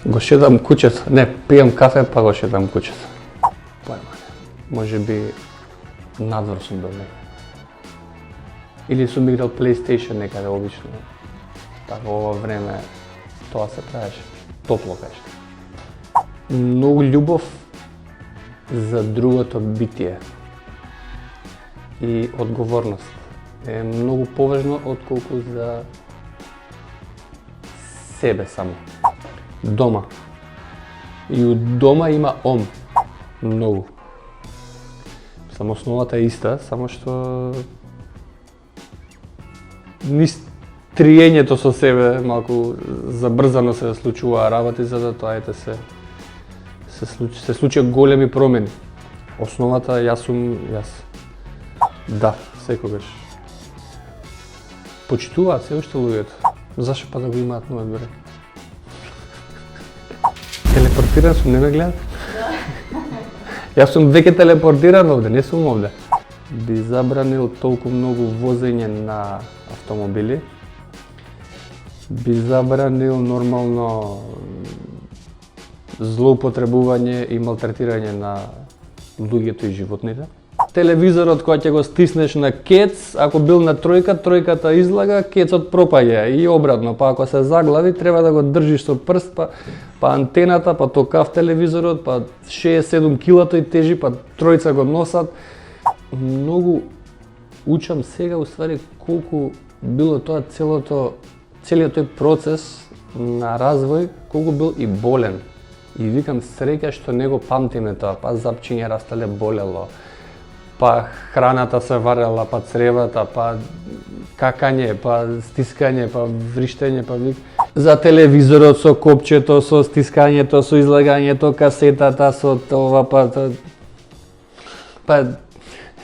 Го шетам куќето. Не, пијам кафе, па го шетам куќето. Појма не. Може би надвор сум бил некаде. Или сум играл PlayStation некаде обично. Така ова време тоа се правеше. Топло беше. Многу љубов за другото битие и одговорност е многу поважно отколку за себе само. Дома. И у дома има ом. Многу. Само основата е иста, само што низ триењето со себе малку забрзано се случуваа работи, за да тоа се случија големи промени. Основата јас сум јас. Да, секогаш. Почитуваат се уште луѓето. Зашто па да го имаат мојот бре? Телепортиран сум, не ме гледат? Јас сум веќе телепортиран овде, не сум овде. Би забранил толку многу возење на автомобили. Би забранил нормално злоупотребување и малтретирање на луѓето и животните. Телевизорот кога ќе го стиснеш на кец, ако бил на тројка, тројката излага, кецот пропаѓа и обратно. Па ако се заглави, треба да го држиш со прст, па антената, па токав телевизорот, па 67 кг тој тежи, па тројца го носат. Многу учам сега уствари колку било тоа целиот тој процес на развој, колку бил и болен. И викам среќа што не го памтиме тоа, па запчиња растале болело, па храната се варела, па цревата, па какање, па стискање, па вриштење, па вик. За телевизорот со копчето, со стискањето, со излагањето, касетата, со това, па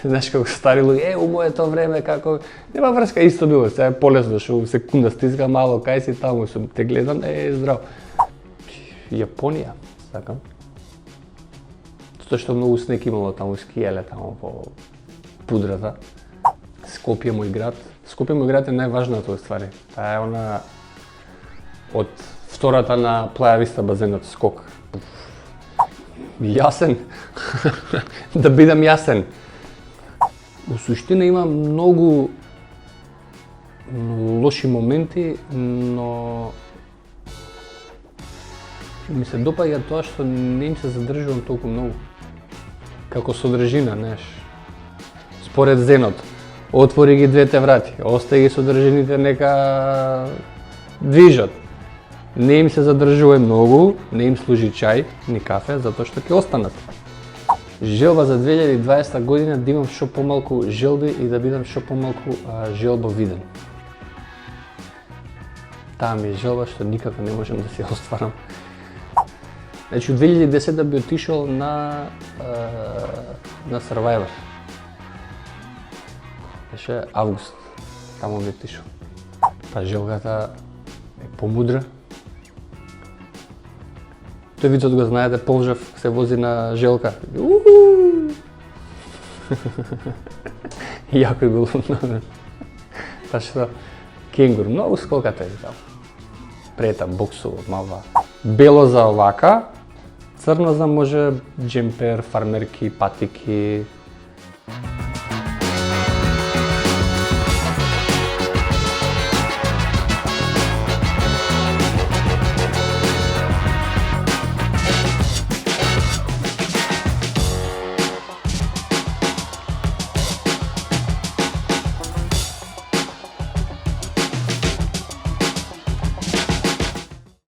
знаеш како стари луѓе, у моето време како нема врска, исто било, сега е полесно што секунда стиска мало, кај си таму сум, те гледам, здрав. Јапонија, сакам. Тоа што многу снег имало таму, скиеле таму по пудрата. Скопје мој град. Скопје мој град е најважната ствари. Таа е она од втората на Плаја Виста базенот скок. Јасен. Да бидам јасен. У суштина има многу лоши моменти, но ми се допаѓа тоа што не им се задржувам толку многу. Како содржина, знаеш. Според зенот, отвори ги двете врати, остај ги содржините нека движат. Не им се задржувај многу, не им служи чај, ни кафе, затоа што ќе останат. Желба за 2020 година да имам што помалку желби и да бидам што помалку желбовиден. Таа ми е желба што никако не можам да си остварам. Значи, у 2010 би отишол на Survivor. Беше август, таму би отишол. Па желгата е помудра. Тој вицот го знаете, Полжав се вози на желка. Јако е било много. Па што, кенгур, многу скоката е таму. Прета, боксува, малва. Бело за овака, црно за може джемпер, фармерки, патики,